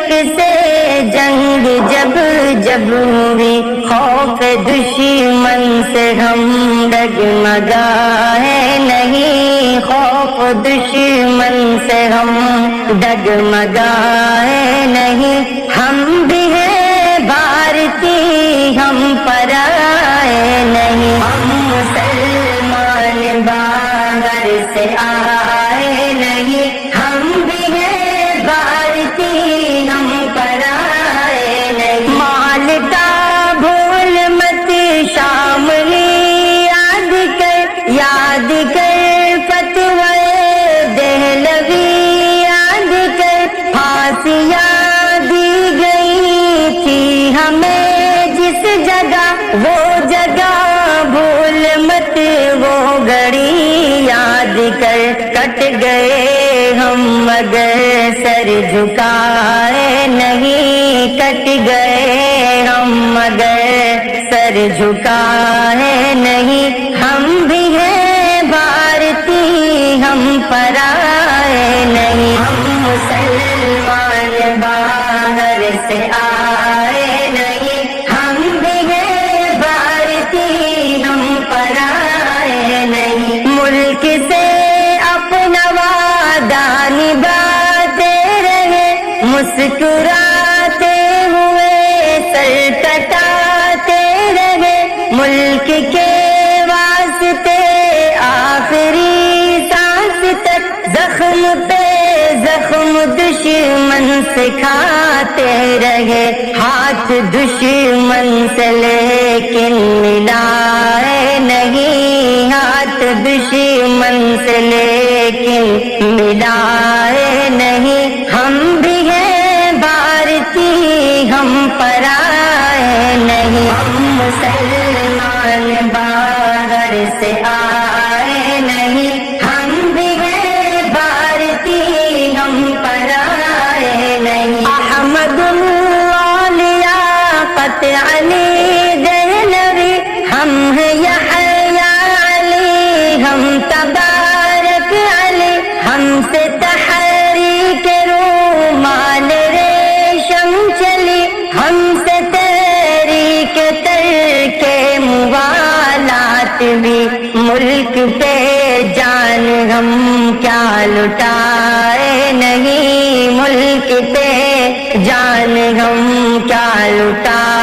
ملک سے جنگ جب جب ہوئی، خوف دشمن سے ہم ڈگمگائے نہیں، خوف دشمن سے ہم ڈگمگائے نہیں، ہم بھی ہیں بھارتی ہم پرائے نہیں، ہم مسلمان باہر سے آئے نہیں، ہم بھی ہیں بھارتی ہم پرائے نہیں، مال کا بھول مت شاملی یاد کر فتوی دہلوی یاد کر، پھانسیاں دی گئی تھی ہمیں جس جگہ، وہ جگہ بھول مت وہ گھڑی یاد کر، کٹ گئے ہم مگر سر جھکائے نہیں، کٹ گئے ہم مگر سر جھکائے نہیں، ہم بھی ہیں بھارتی ہم پرائے نہیں، ہم مسلمان باہر سے آئے نہیں، ہم بھی ہیں بھارتی ہم پرائے نہیں، ملک سے اپنا وعدہ نبھاتے رہے، مسکراتے ہوئے سر کٹاتے رہے، ملک کے واسطے آخری سانس تک زخم پہ زخم دشمن سے کھاتے رہے، ہاتھ دشمن سے لیکن ملائے نہیں، ہاتھ دشمن سے لیکن ملائے نہیں، ہم بھی ہیں بھارتی ہم پرائے نہیں، ہم مسلمان باہر سے آئے نہیں، ہم بھی ہیں بھارتی ہم پرائے نہیں، احمد اللہ لیاقت علی دہلوی، ہم ہیں یحییٰ علی، ہم تبارک علی، ہم سے تحریک رومان ریشم چلی، ہم سے تحریک ترک موالات بھی، ملک پہ جان ہم کیا لٹائے نہیں، ملک پہ جان ہم کیا لٹائے